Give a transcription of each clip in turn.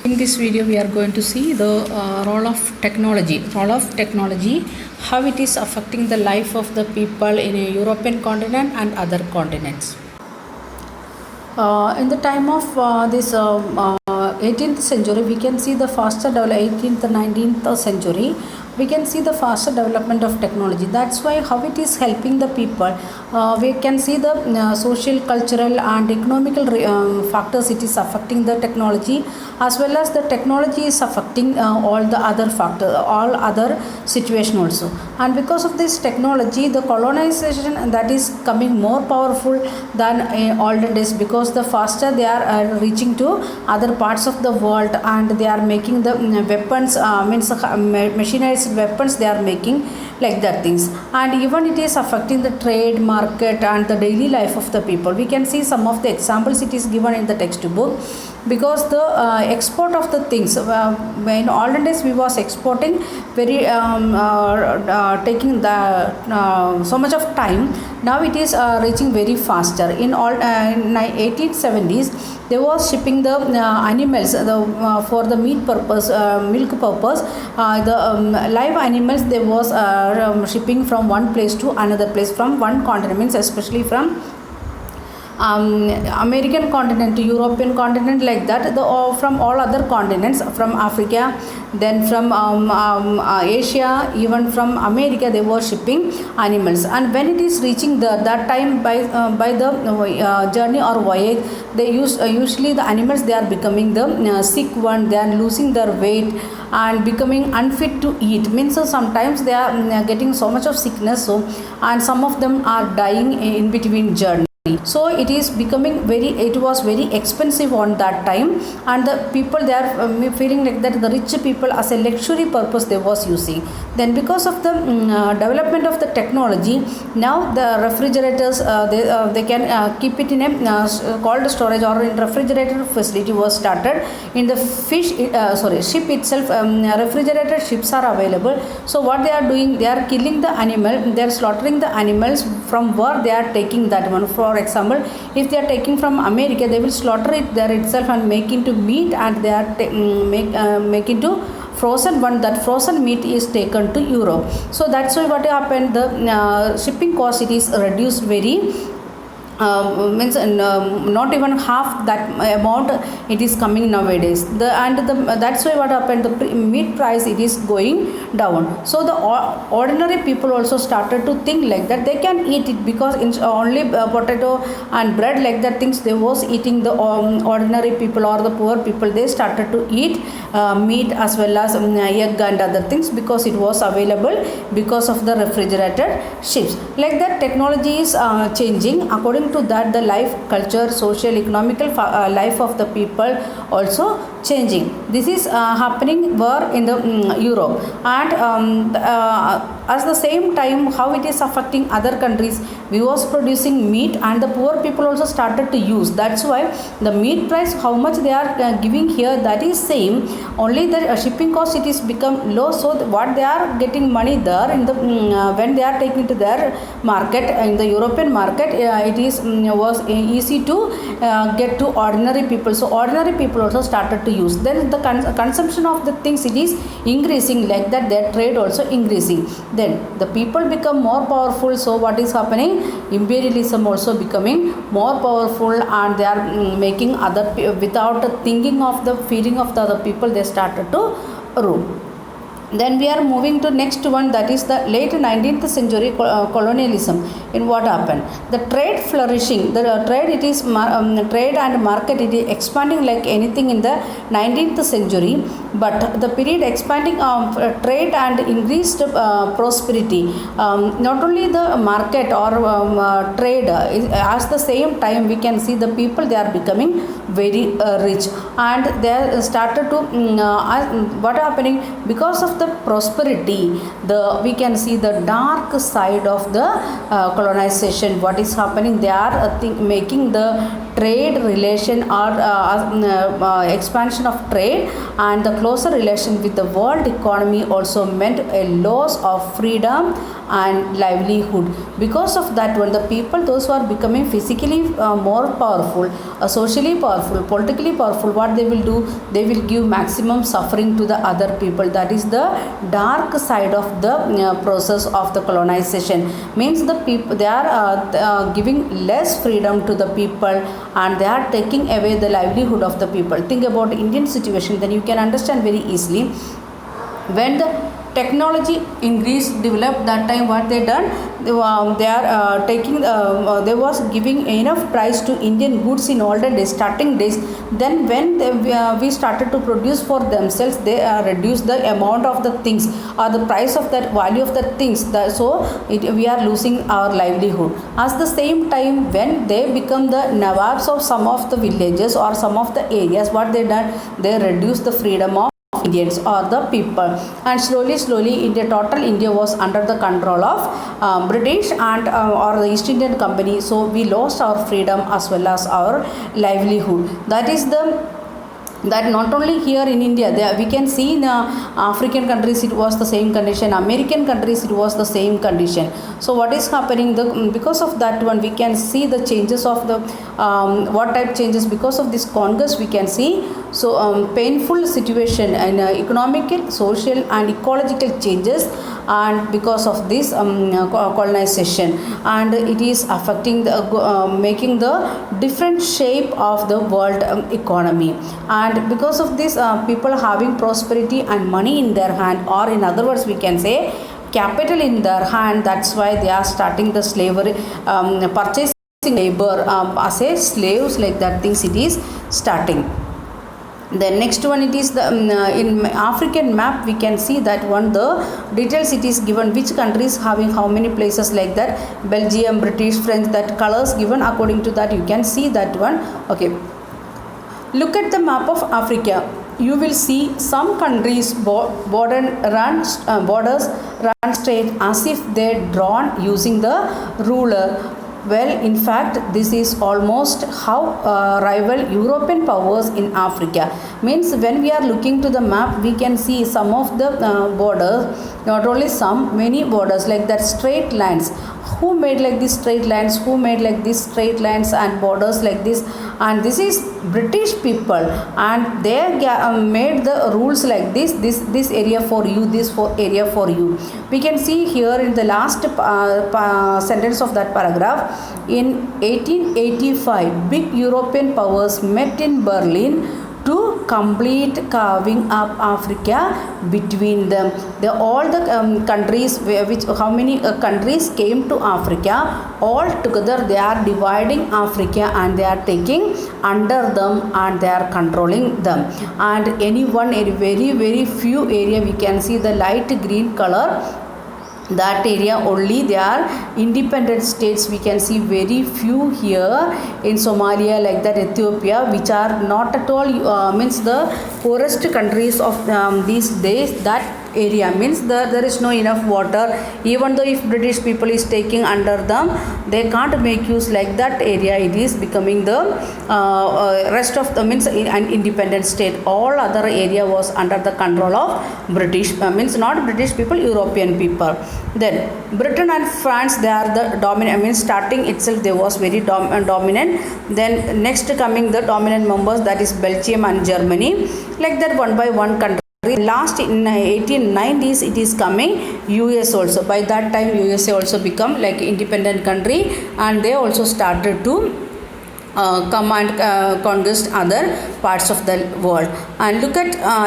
In this video, we are going to see the role of technology, how it is affecting the life of the people in a European continent and other continents. In the time of this 18th century, we can see the faster 18th 19th century, we can see the faster development of technology. That's why how it is helping the people. We can see the social, cultural and economical factors it is affecting the technology, as well as the technology is affecting all the other factors, all other situation also. And because of this technology, the colonization that is coming more powerful than olden days, because the faster they are reaching to other parts of the world, and they are making the weapons, machinized weapons they are making, like that things. And even it is affecting the trade, market and the daily life of the people. We can see some of the examples it is given in the textbook, because the export of the things, in olden days we was exporting very taking the so much of time. Now it is reaching very faster. In all in 1870s, they was shipping the animals for the meat purpose, milk purpose. The live animals they was shipping from one place to another place, from one continent, means especially from American continent to European continent, like that. From all other continents, from Africa, then from Asia, even from America, they were shipping animals. And when it is reaching that time, by the journey or voyage, they usually the animals they are becoming the sick one, they are losing their weight and becoming unfit to eat. Means sometimes they are getting so much of sickness, so, and some of them are dying in between journey. So it is becoming it was very expensive on that time, and the people they are feeling like that the rich people as a luxury purpose they was using. Then because of the development of the technology, now the refrigerators they can keep it in a cold storage, or in refrigerator facility was started in the ship itself. Refrigerated ships are available. So what they are doing, they are killing the animal, they are slaughtering the animals from where they are taking that one. For example, if they are taking from America, they will slaughter it there itself and make into meat, and they are make into frozen one. That frozen meat is taken to Europe. So that's why what happened, the shipping cost it is reduced very, means not even half that amount it is coming nowadays. That's why what happened, the meat price it is going down. So the ordinary people also started to think like that they can eat it, because only potato and bread, like that things they was eating. The ordinary people or the poor people, they started to eat meat as well as egg and other things, because it was available because of the refrigerated ships. Like that, technology is changing. According to that, the life, culture, social, economical life of the people also changing. This is happening where in the Europe. And at the same time, how it is affecting other countries, we was producing meat and the poor people also started to use. That's why the meat price, how much they are giving here, that is same, only the shipping cost it is become low. So what they are getting money there in the when they are taking to their market, in the European market, it is was easy to get to ordinary people. So ordinary people also started to use. Then the consumption of the things it is increasing, like that their trade also increasing. Then the people become more powerful. So what is happening, imperialism also becoming more powerful, and they are making other without thinking of the feeling of the other people, they started to rule. Then we are moving to next one, that is the late 19th century colonialism. In what happened, the trade flourishing, the trade it is trade and market it is expanding like anything in the 19th century. But the period expanding of trade and increased prosperity, not only the market or trade, at the same time we can see the people they are becoming very rich, and they started to what happening, because of the prosperity, we can see the dark side of the colonization. What is happening, they are making the trade relation or expansion of trade and the closer relation with the world economy also meant a loss of freedom and livelihood. Because of that one, the people, those who are becoming physically more powerful, socially powerful, politically powerful, what they will do, they will give maximum suffering to the other people. That is the dark side of the process of the colonization. Means the people, they are giving less freedom to the people, and they are taking away the livelihood of the people. Think about Indian situation, then you can understand very easily. When the technology increased, developed, that time what they done, they are taking they was giving enough price to Indian goods in olden days, starting days. Then when we started to produce for themselves, they reduce the amount of the things or the price of that value of the things, so we are losing our livelihood. At the same time, when they become the nawabs of some of the villages or some of the areas, what they done, they reduce the freedom of Indians or the people, and slowly India was under the control of British and or the East Indian Company. So we lost our freedom as well as our livelihood. That is the, that not only here in India, there we can see in African countries it was the same condition, American countries it was the same condition. So what is happening, because of that one, we can see the changes of the what type changes because of this Congress we can see. So painful situation and economical, social and ecological changes, and because of this colonization, and it is affecting the making the different shape of the world economy. And because of this, people having prosperity and money in their hand, or in other words we can say capital in their hand, that's why they are starting the slavery, purchasing labor as a slaves, like that things it is starting. The next one, it is the in African map we can see that one, the details it is given, which countries having how many places, like that Belgium, British, French, that colors given according to that you can see that one. Okay, look at the map of Africa. You will see some countries borders run straight as if they drawn using the ruler. Well, in fact, this is almost how rival European powers in Africa. Means when we are looking to the map, we can see some of the borders, not only some, many borders, like that straight lines. Who made like these straight lines? Who made like these straight lines and borders like this? And this is British people, and they made the rules like this area for you, this area for you. We can see here in the last sentence of that paragraph, in 1885 big European powers met in Berlin to complete carving up Africa between them. All the countries, how many countries came to Africa, all together they are dividing Africa, and they are taking under them, and they are controlling them. And very few area we can see the light green color, that area only they are independent states. We can see very few here in Somalia, like that Ethiopia, which are not at all means the poorest countries of these days. That area means there is no enough water. Even though if British people is taking under them, they can't make use like that area. It is becoming the rest of the means an independent state. All other area was under the control of British, means not British people, European people. Then Britain and France, they are the dominant, means starting itself they was very dominant. Then next coming the dominant members, that is Belgium and Germany, like that one by one country. Last in 1890s it is coming US also. By that time USA also become like independent country, and they also started to come and conquest other parts of the world. And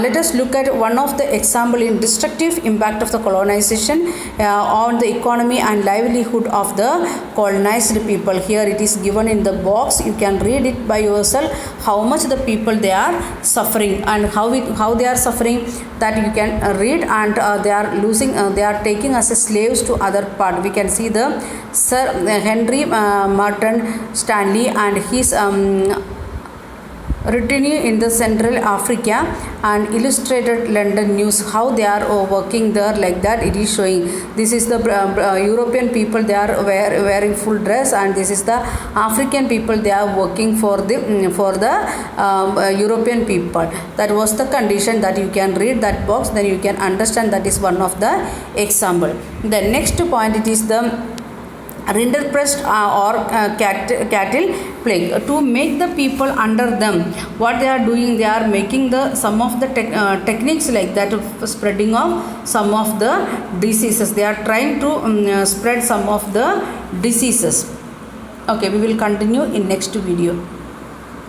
let us look at one of the example in destructive impact of the colonization on the economy and livelihood of the colonized people. Here it is given in the box, you can read it by yourself, how much the people they are suffering, and how they are suffering, that you can read. And they are losing, they are taking as a slaves to other part. We can see the Sir Henry Martin Stanley and his written in the Central Africa and Illustrated London News, how they are working there, like that it is showing. This is the European people, they are wearing full dress, and this is the African people, they are working for the European people. That was the condition that you can read that box, then you can understand that is one of the example. The next point, it is the rinderpest or cattle plague. To make the people under them, what they are doing, they are making the some of the techniques like that of spreading of some of the diseases. They are trying to spread some of the diseases. Okay, we will continue in next video.